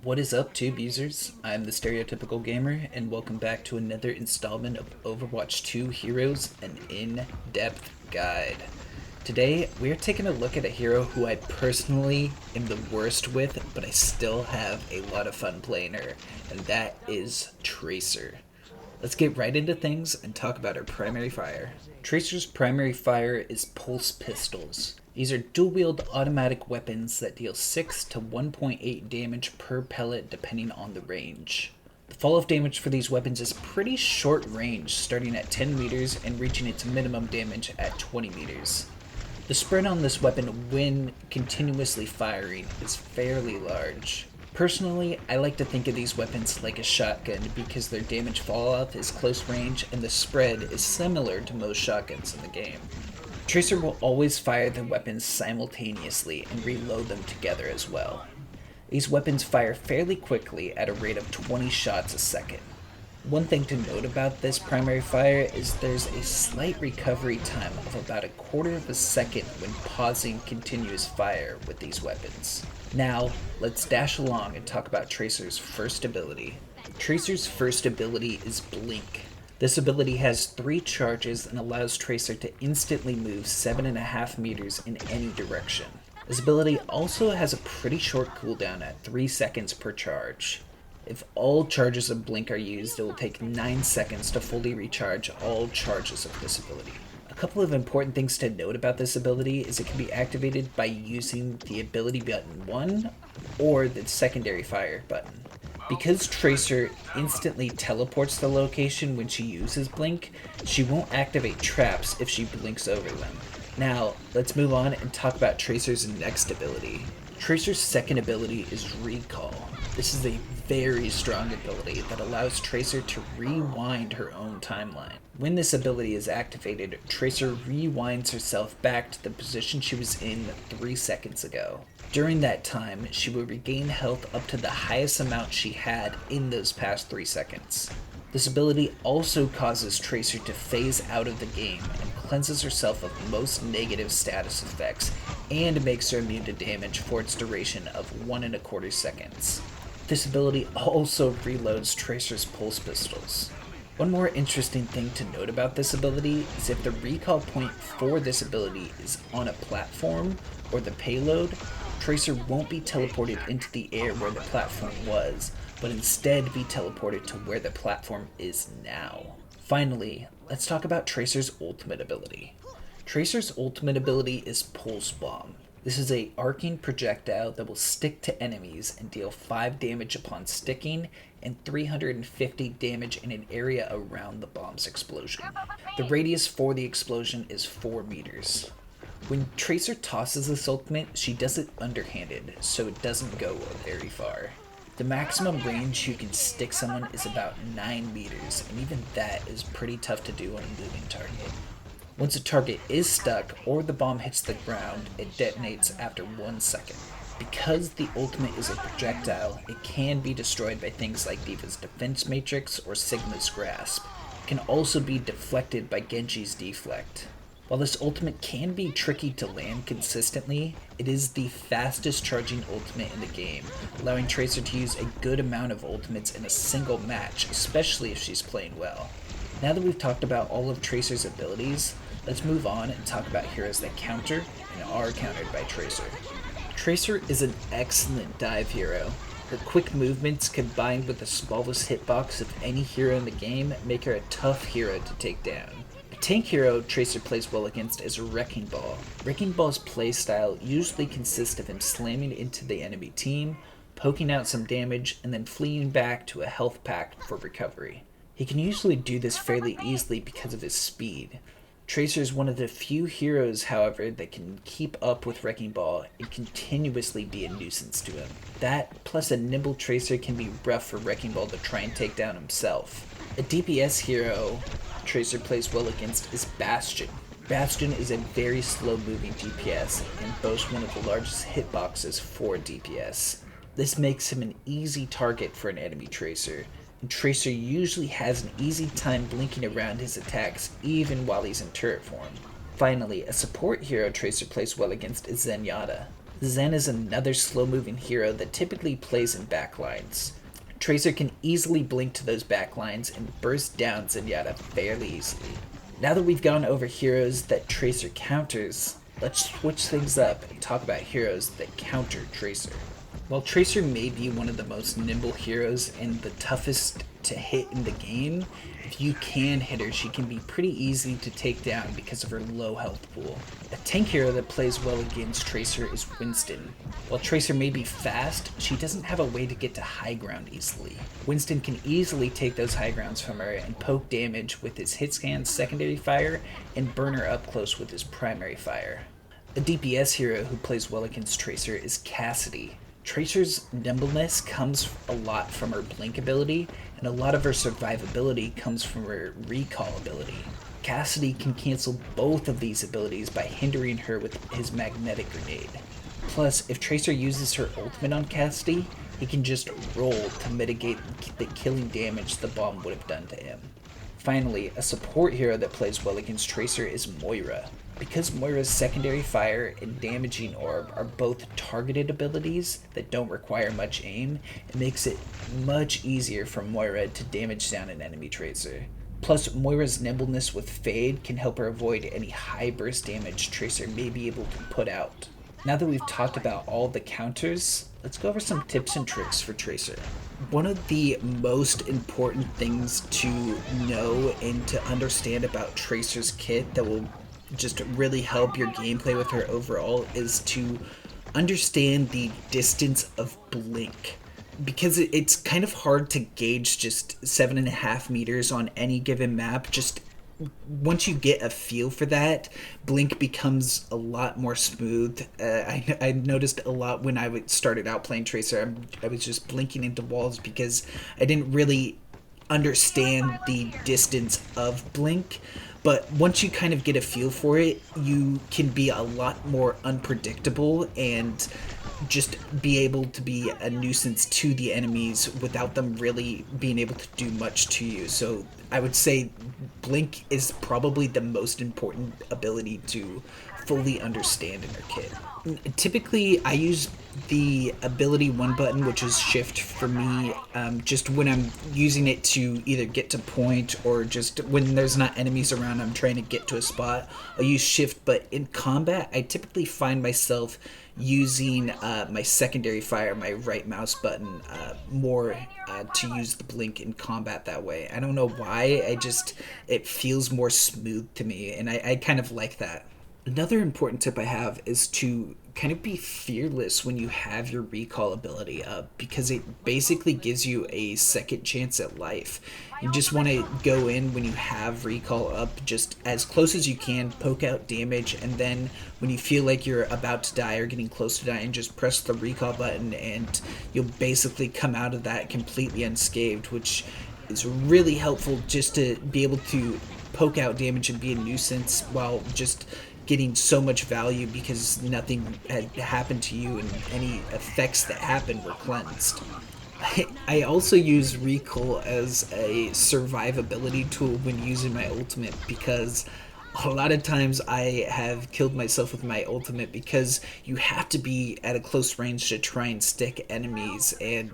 What is up, tube users? I'm the Stereotypical Gamer, and welcome back to another installment of Overwatch 2 Heroes, an in-depth guide. Today, we are taking a look at a hero who I personally am the worst with, but I still have a lot of fun playing her, and that is Tracer. Let's get right into things and talk about her primary fire. Tracer's primary fire is pulse pistols. These are dual-wield automatic weapons that deal 6 to 1.8 damage per pellet depending on the range. The fall-off damage for these weapons is pretty short range, starting at 10 meters and reaching its minimum damage at 20 meters. The spread on this weapon when continuously firing is fairly large. Personally, I like to think of these weapons like a shotgun because their damage falloff is close range and the spread is similar to most shotguns in the game. Tracer will always fire the weapons simultaneously and reload them together as well. These weapons fire fairly quickly at a rate of 20 shots a second. One thing to note about this primary fire is there's a slight recovery time of about a quarter of a second when pausing continuous fire with these weapons. Now, let's dash along and talk about Tracer's first ability. Tracer's first ability is Blink. This ability has 3 charges and allows Tracer to instantly move 7.5 meters in any direction. This ability also has a pretty short cooldown at 3 seconds per charge. If all charges of Blink are used, it will take 9 seconds to fully recharge all charges of this ability. A couple of important things to note about this ability is it can be activated by using the ability button 1 or the secondary fire button. Because Tracer instantly teleports the location when she uses Blink, she won't activate traps if she blinks over them. Now, let's move on and talk about Tracer's next ability. Tracer's second ability is Recall. This is a very strong ability that allows Tracer to rewind her own timeline. When this ability is activated, Tracer rewinds herself back to the position she was in 3 seconds ago. During that time, she will regain health up to the highest amount she had in those past 3 seconds. This ability also causes Tracer to phase out of the game and cleanses herself of most negative status effects and makes her immune to damage for its duration of 1.25 seconds. This ability also reloads Tracer's pulse pistols. One more interesting thing to note about this ability is if the recall point for this ability is on a platform or the payload, Tracer won't be teleported into the air where the platform was, but instead be teleported to where the platform is now. Finally, let's talk about Tracer's ultimate ability. Tracer's ultimate ability is Pulse Bomb. This is a arcing projectile that will stick to enemies and deal 5 damage upon sticking and 350 damage in an area around the bomb's explosion. The radius for the explosion is 4 meters. When Tracer tosses this ultimate, she does it underhanded, so it doesn't go very far. The maximum range you can stick someone is about 9 meters, and even that is pretty tough to do on a moving target. Once a target is stuck or the bomb hits the ground, it detonates after 1 second. Because the ultimate is a projectile, it can be destroyed by things like D.Va's Defense Matrix or Sigma's Grasp. It can also be deflected by Genji's Deflect. While this ultimate can be tricky to land consistently, it is the fastest charging ultimate in the game, allowing Tracer to use a good amount of ultimates in a single match, especially if she's playing well. Now that we've talked about all of Tracer's abilities, let's move on and talk about heroes that counter and are countered by Tracer. Tracer is an excellent dive hero. Her quick movements combined with the smallest hitbox of any hero in the game make her a tough hero to take down. A tank hero Tracer plays well against is Wrecking Ball. Wrecking Ball's playstyle usually consists of him slamming into the enemy team, poking out some damage, and then fleeing back to a health pack for recovery. He can usually do this fairly easily because of his speed. Tracer is one of the few heroes, however, that can keep up with Wrecking Ball and continuously be a nuisance to him. That, plus a nimble Tracer, can be rough for Wrecking Ball to try and take down himself. A DPS hero Tracer plays well against is Bastion. Bastion is a very slow-moving DPS and boasts one of the largest hitboxes for DPS. This makes him an easy target for an enemy Tracer, and Tracer usually has an easy time blinking around his attacks even while he's in turret form. Finally, a support hero Tracer plays well against is Zenyatta. Zen is another slow-moving hero that typically plays in backlines. Tracer can easily blink to those backlines and burst down Zenyatta fairly easily. Now that we've gone over heroes that Tracer counters, let's switch things up and talk about heroes that counter Tracer. While Tracer may be one of the most nimble heroes and the toughest to hit in the game, if you can hit her, she can be pretty easy to take down because of her low health pool. A tank hero that plays well against Tracer is Winston. While Tracer may be fast, she doesn't have a way to get to high ground easily. Winston can easily take those high grounds from her and poke damage with his hit scan secondary fire and burn her up close with his primary fire. A DPS hero who plays well against Tracer is Cassidy. Tracer's nimbleness comes a lot from her blink ability, and a lot of her survivability comes from her recall ability. Cassidy can cancel both of these abilities by hindering her with his magnetic grenade. Plus, if Tracer uses her ultimate on Cassidy, he can just roll to mitigate the killing damage the bomb would have done to him. Finally, a support hero that plays well against Tracer is Moira. Because Moira's secondary fire and damaging orb are both targeted abilities that don't require much aim, it makes it much easier for Moira to damage down an enemy Tracer. Plus, Moira's nimbleness with Fade can help her avoid any high burst damage Tracer may be able to put out. Now that we've talked about all the counters, let's go over some tips and tricks for Tracer. One of the most important things to know and to understand about Tracer's kit that will just really help your gameplay with her overall is to understand the distance of blink. Because it's kind of hard to gauge just 7.5 meters on any given map. Just once you get a feel for that, blink becomes a lot more smooth. I noticed a lot when I started out playing Tracer. I was just blinking into walls because I didn't really understand the distance of blink. But once you kind of get a feel for it, you can be a lot more unpredictable and just be able to be a nuisance to the enemies without them really being able to do much to you. So I would say blink is probably the most important ability to fully understand in her kit. Typically, I use the ability 1 button, which is shift for me, just when I'm using it to either get to point or just when there's not enemies around, I'm trying to get to a spot, I'll use shift. But in combat, I typically find myself using my secondary fire, my right mouse button, more to use the blink in combat that way. I don't know why, it feels more smooth to me, and I kind of like that. Another important tip I have is to kind of be fearless when you have your recall ability up, because it basically gives you a second chance at life. You just want to go in when you have recall up just as close as you can, poke out damage, and then when you feel like you're about to die or getting close to dying, just press the recall button and you'll basically come out of that completely unscathed, which is really helpful just to be able to poke out damage and be a nuisance while just getting so much value because nothing had happened to you and any effects that happened were cleansed. I also use recall as a survivability tool when using my ultimate, because a lot of times I have killed myself with my ultimate because you have to be at a close range to try and stick enemies, and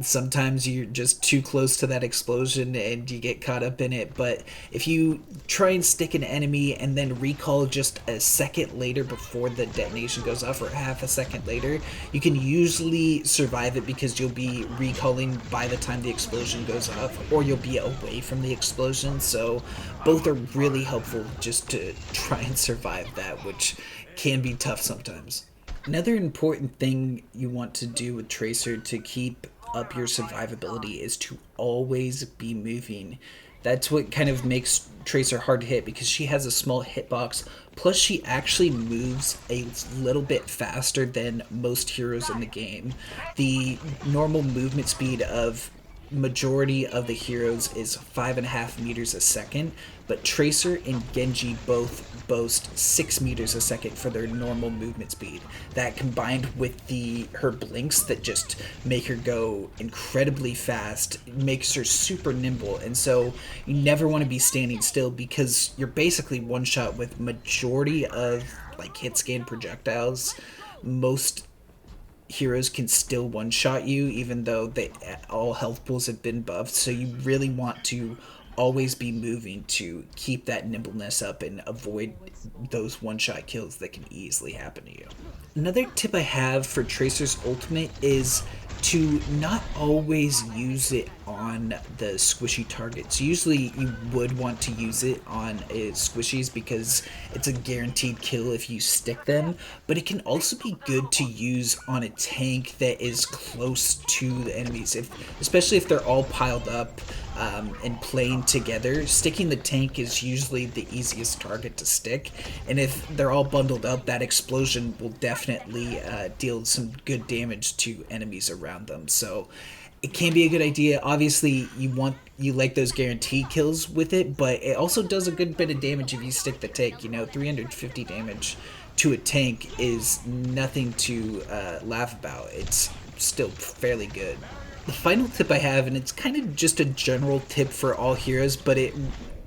sometimes you're just too close to that explosion and you get caught up in it. But if you try and stick an enemy and then recall just a second later before the detonation goes off, or half a second later, you can usually survive it because you'll be recalling by the time the explosion goes off, or you'll be away from the explosion. So both are really helpful just to try and survive that, which can be tough sometimes. Another important thing you want to do with Tracer to keep up your survivability is to always be moving. That's what kind of makes Tracer hard to hit, because she has a small hitbox, plus she actually moves a little bit faster than most heroes in the game. The normal movement speed of majority of the heroes is 5.5 meters a second, but Tracer and Genji both boast 6 meters a second for their normal movement speed. That combined with her blinks that just make her go incredibly fast makes her super nimble, and so you never want to be standing still because you're basically one shot with majority of like hit scan projectiles. most heroes can still one-shot you even though they all health pools have been buffed, so you really want to always be moving to keep that nimbleness up and avoid those one-shot kills that can easily happen to you. Another tip I have for Tracer's ultimate is to not always use it on the squishy targets. Usually you would want to use it on squishies because it's a guaranteed kill if you stick them, but it can also be good to use on a tank that is close to the enemies, especially if they're all piled up and playing together. Sticking the tank is usually the easiest target to stick, and if they're all bundled up, that explosion will definitely deal some good damage to enemies around them. So it can be a good idea. Obviously, you like those guaranteed kills with it, but it also does a good bit of damage if you stick the tank. 350 damage to a tank is nothing to laugh about. It's still fairly good. The final tip I have, and it's kind of just a general tip for all heroes, but it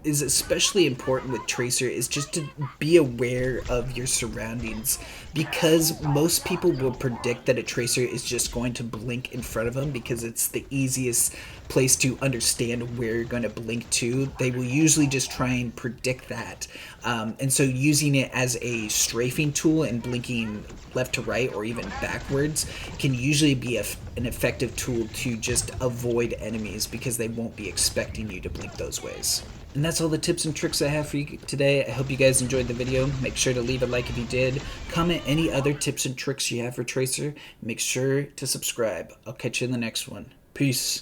is especially important with Tracer, is just to be aware of your surroundings, because most people will predict that a Tracer is just going to blink in front of them because it's the easiest place to understand where you're going to blink to. They will usually just try and predict that, and so using it as a strafing tool and blinking left to right or even backwards can usually be an effective tool to just avoid enemies because they won't be expecting you to blink those ways. And that's all the tips and tricks I have for you today. I hope you guys enjoyed the video. Make sure to leave a like if you did. Comment any other tips and tricks you have for Tracer. Make sure to subscribe. I'll catch you in the next one. Peace.